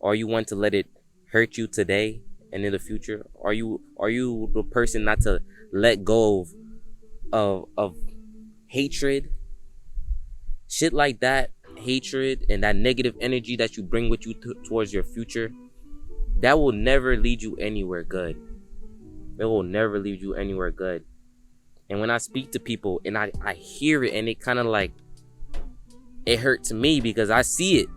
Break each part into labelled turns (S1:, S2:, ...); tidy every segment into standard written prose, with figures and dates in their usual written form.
S1: Are you one to let it hurt you today and in the future? Are you the person not to let go of hatred? Shit like that, hatred and that negative energy that you bring with you towards your future, that will never lead you anywhere good. It will never lead you anywhere good. And when I speak to people and I hear it, and it kind of like, it hurts me because I see it.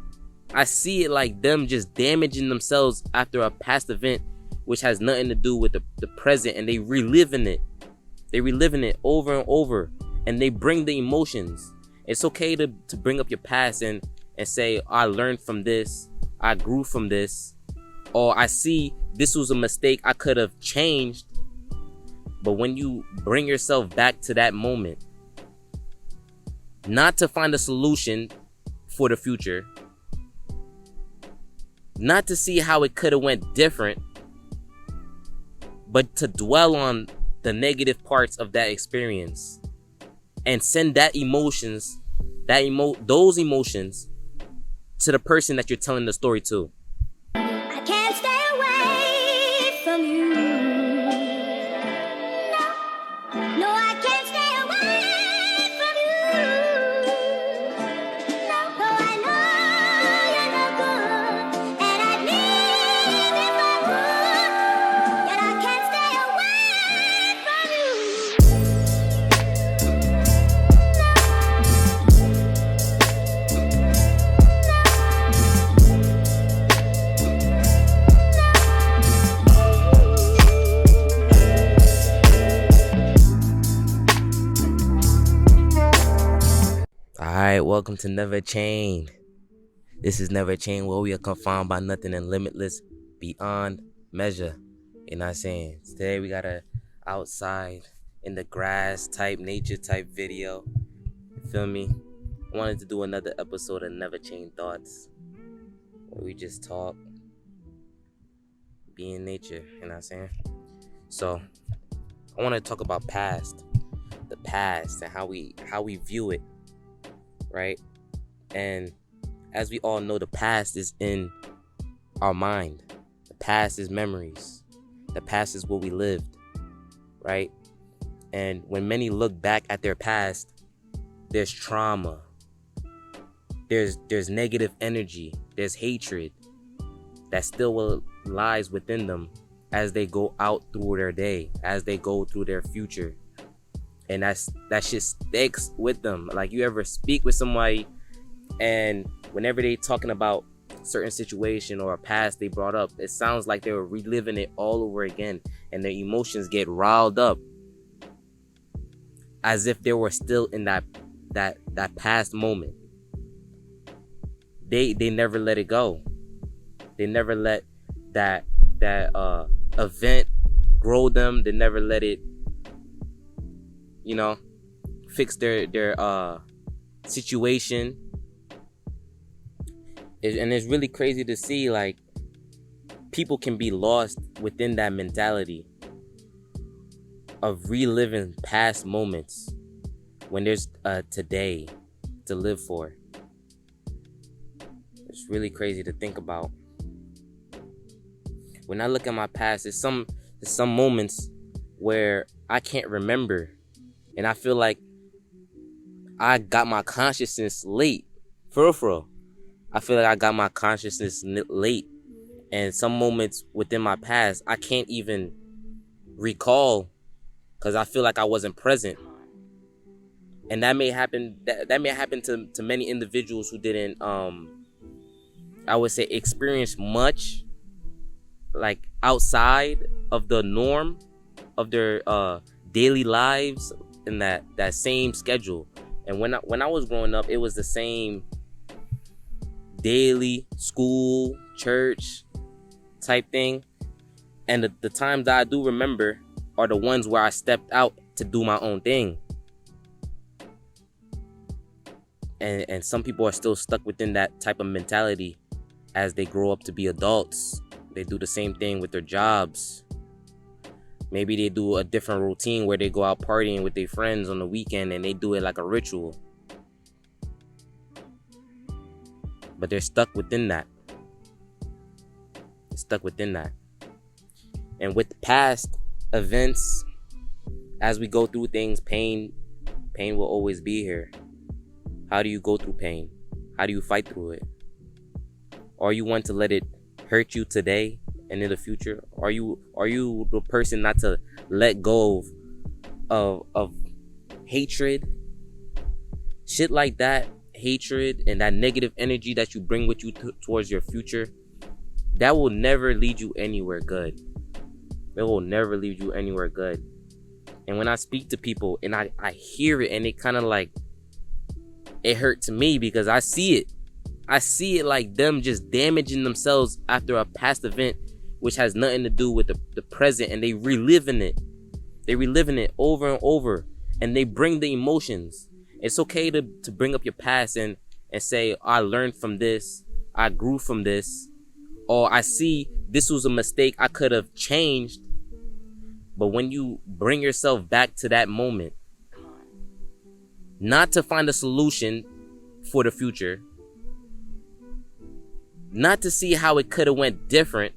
S1: I see it like them just damaging themselves after a past event, which has nothing to do with the present, and they reliving it. They reliving it over and over, and they bring the emotions. It's okay to bring up your past and say, I learned from this, I grew from this, or I see this was a mistake I could have changed. But when you bring yourself back to that moment, not to find a solution for the future, not to see how it could have went different, but to dwell on the negative parts of that experience and send those emotions to the person that you're telling the story to.
S2: I can't stay away from you. No, I can't stay away from you. No, I know you're no good, and I'd leave if I would, yet I can't stay away from you.
S1: Alright, welcome to NvrChained. This is NvrChained, where we are confined by nothing and limitless beyond measure. You know what I'm saying? Today we got a outside in the grass type, nature type video. You feel me? I wanted to do another episode of NvrChained Thoughts, where we just talk, be in nature. You know what I'm saying? So I want to talk about the past and how we view it. Right? And as we all know, the past is in our mind. The past is memories. The past is what we lived. Right? And when many look back at their past, there's trauma. There's negative energy. There's hatred that still lies within them as they go out through their day, as they go through their future. And that shit sticks with them. Like, you ever speak with somebody, and whenever they talking about certain situation or a past they brought up, it sounds like they were reliving it all over again, and their emotions get riled up as if they were still in that past moment. They never let it go. They never let that event grow them. They never let it, fix their situation. And it's really crazy to see, like, people can be lost within that mentality of reliving past moments when there's today to live for. It's really crazy to think about. When I look at my past, there's some moments where I can't remember. And I feel like I got my consciousness late. For real. I feel like I got my consciousness late. And some moments within my past, I can't even recall because I feel like I wasn't present. And that may happen. That may happen to many individuals who didn't, I would say, experience much, like, outside of the norm of their daily lives in that same schedule. And when I was growing up, it was the same daily school, church type thing. And the times that I do remember are the ones where I stepped out to do my own thing. And some people are still stuck within that type of mentality as they grow up to be adults. They do the same thing with their jobs. Maybe they do a different routine where they go out partying with their friends on the weekend and they do it like a ritual. But they're stuck within that. It's stuck within that. And with past events, as we go through things, pain will always be here. How do you go through pain? How do you fight through it? Are you one to let it hurt you today and in the future? Are you the person not to let go of hatred? Shit like that, hatred and that negative energy that you bring with you towards your future, that will never lead you anywhere good. It will never lead you anywhere good. And when I speak to people and I hear it, and it kind of like, it hurts me because I see it. I see it like them just damaging themselves after a past event, which has nothing to do with the present, and they reliving it. They reliving it over and over, and they bring the emotions. It's okay to bring up your past and say, I learned from this, I grew from this, or I see this was a mistake I could have changed. But when you bring yourself back to that moment, not to find a solution for the future, not to see how it could have went different,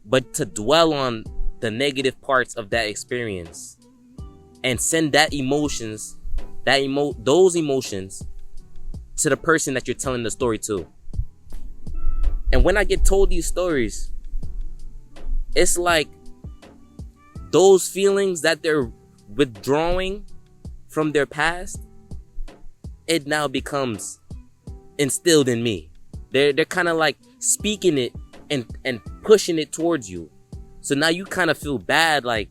S1: but to dwell on the negative parts of that experience and send that emotions, those emotions to the person that you're telling the story to. And when I get told these stories, it's like those feelings that they're withdrawing from their past, it now becomes instilled in me. They're kind of like speaking it and pushing it towards you. So now you kind of feel bad, like,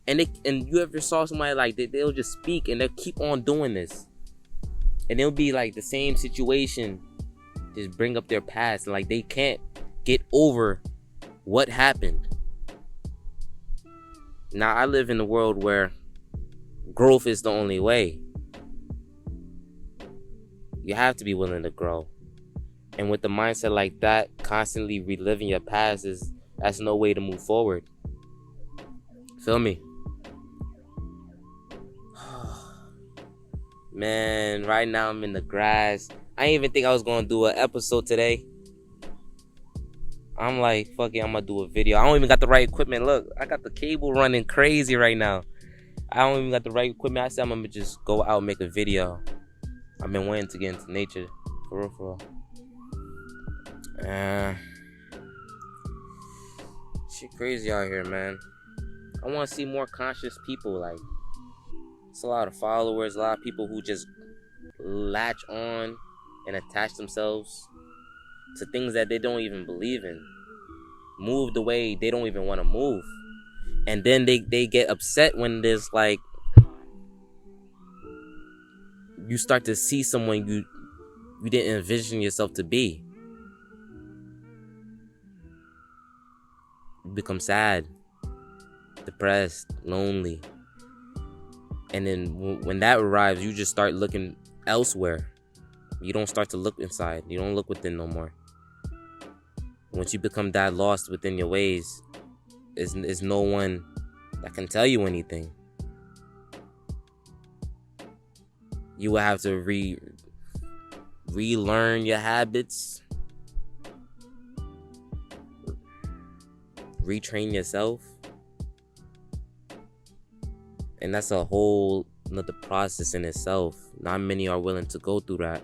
S1: and you ever saw somebody like they'll just speak and they'll keep on doing this, and it'll be like the same situation, just bring up their past, and like they can't get over what happened. Now I live in a world where growth is the only way. You have to be willing to grow. And with the mindset like that, constantly reliving your past, that's no way to move forward. Feel me? Man, right now I'm in the grass. I didn't even think I was gonna do an episode today. I'm like, fuck it, I'm gonna do a video. I don't even got the right equipment. Look, I got the cable running crazy right now. I don't even got the right equipment. I said I'm gonna just go out and make a video. I've been waiting to get into nature. For real. Shit crazy out here, man. I want to see more conscious people. Like, it's a lot of followers, a lot of people who just latch on and attach themselves to things that they don't even believe in, move the way they don't even want to move, and then they get upset when there's like, you start to see someone you didn't envision yourself to be. You become sad, depressed, lonely, and then when that arrives, you just start looking elsewhere. You don't start to look inside. You don't look within no more. Once you become that lost within your ways, is no one that can tell you anything. You will have to relearn your habits, retrain yourself, and that's a whole another process in itself. Not many are willing to go through that.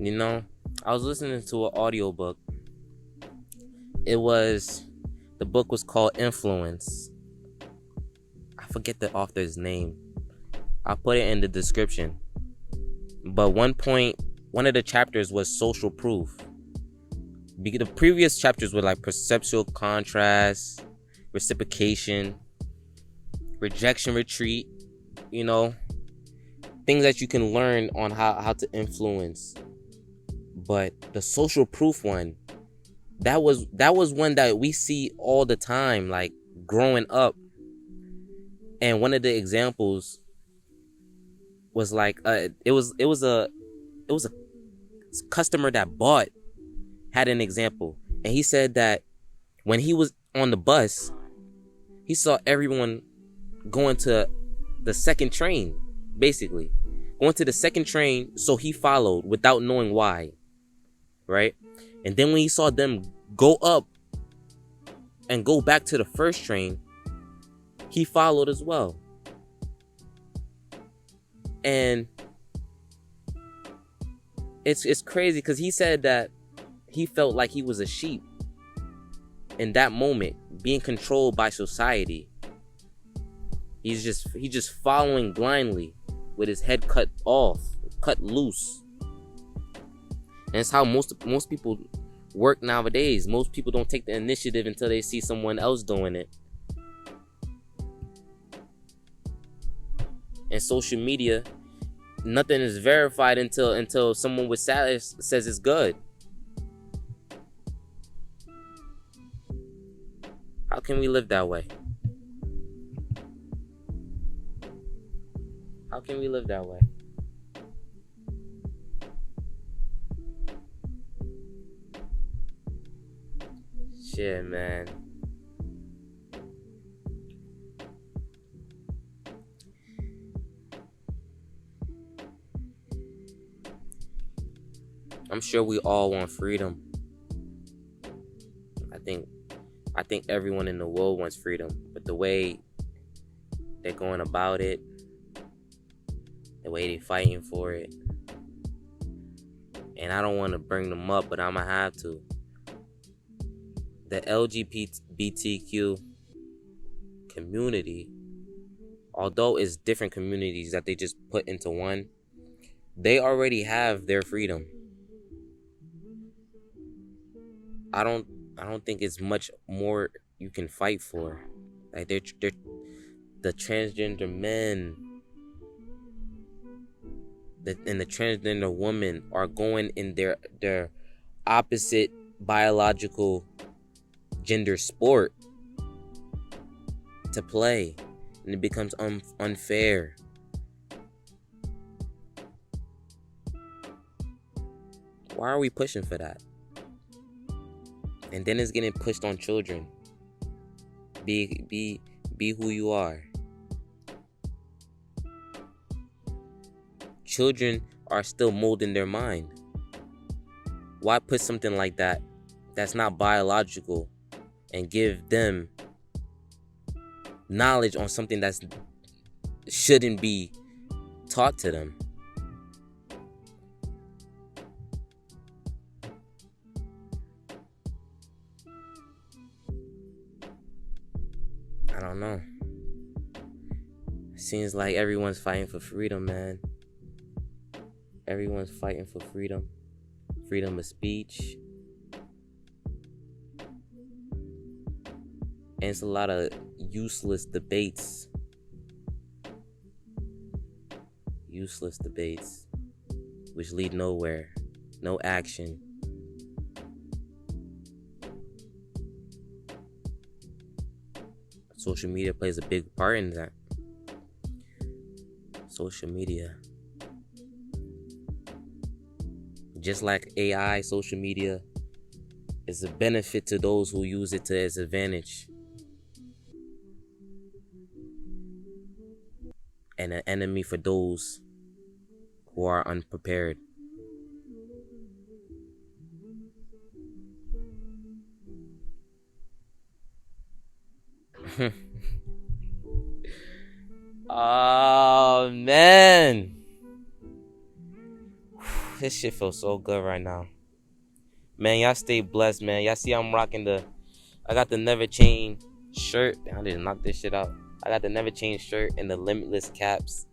S1: You know, I was listening to an audiobook. The book was called Influence. I forget the author's name. I'll put it in the description. But one of the chapters was social proof. The previous chapters were like perceptual contrast, reciprocation, rejection retreat, you know, things that you can learn on how to influence. But the social proof one, that was one that we see all the time, like growing up. And one of the examples was like it was was a customer that bought had an example, and he said that when he was on the bus, he saw everyone going to the second train, basically going to the second train, so he followed without knowing why, right? And then when he saw them go up and go back to the first train, he followed as well. And it's crazy because he said that he felt like he was a sheep in that moment, being controlled by society. He's just following blindly with his head cut off, cut loose. And it's how most people work nowadays. Most people don't take the initiative until they see someone else doing it. And social media, nothing is verified until someone with status says it's good. How can we live that way? How can we live that way? Shit, man. I'm sure we all want freedom. I think everyone in the world wants freedom, but the way they're going about it, the way they're fighting for it, and I don't want to bring them up, but I'm gonna have to. The LGBTQ community, although it's different communities that they just put into one, they already have their freedom. I don't think it's much more you can fight for. Like they're the transgender men and the transgender women are going in their opposite biological gender sport to play, and it becomes unfair. Why are we pushing for that? And then it's getting pushed on children. Be who you are. Children are still molding their mind. Why put something like that that's not biological and give them knowledge on something that shouldn't be taught to them? I don't know. Seems like everyone's fighting for freedom, man. Everyone's fighting for freedom. Freedom of speech. And it's a lot of useless debates. Useless debates, which lead nowhere. No action. Social media plays a big part in that. Social media. Just like AI, social media is a benefit to those who use it to its advantage, and an enemy for those who are unprepared. Oh man, this shit feels so good right now, man. Y'all stay blessed, man. Y'all see I'm rocking I got the NvrChained shirt. I didn't knock this shit out. I got the NvrChained shirt and the limitless caps.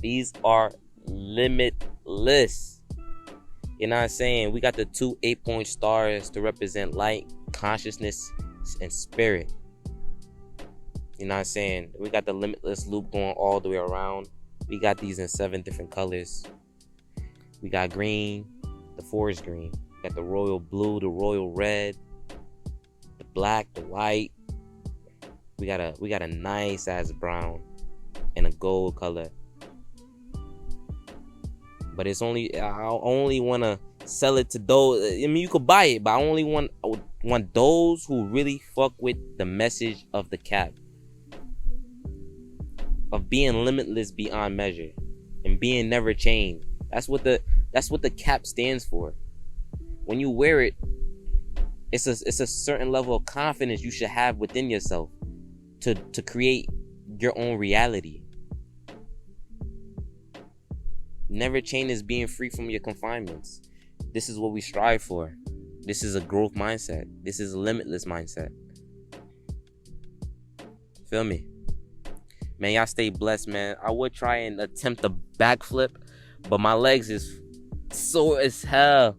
S1: These are limitless. You know what I'm saying? We got the 2 8-point stars to represent light, consciousness, and spirit. You know what I'm saying? We got the limitless loop going all the way around. We got these in 7 different colors. We got green, the forest green. We got the royal blue, the royal red, the black, the white. We got a nice ass brown and a gold color. But I only want to sell it to those. I mean, you could buy it, but I only want those who really fuck with the message of the cap, of being limitless beyond measure and being never chained. That's what the cap stands for. When you wear it, it's a certain level of confidence you should have within yourself to create your own reality. Never chained is being free from your confinements. This is what we strive for. This is a growth mindset. This is a limitless mindset. Feel me? Man, y'all stay blessed, man. I would try and attempt a backflip, but my legs is sore as hell.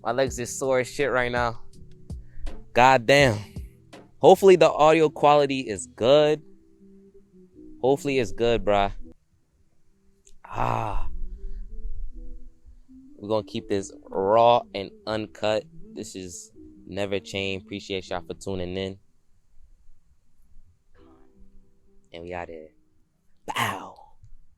S1: My legs is sore as shit right now. God damn. Hopefully the audio quality is good. Hopefully it's good, bruh. We're gonna keep this raw and uncut. This is Never Chained. Appreciate y'all for tuning in. And we out here. Bow.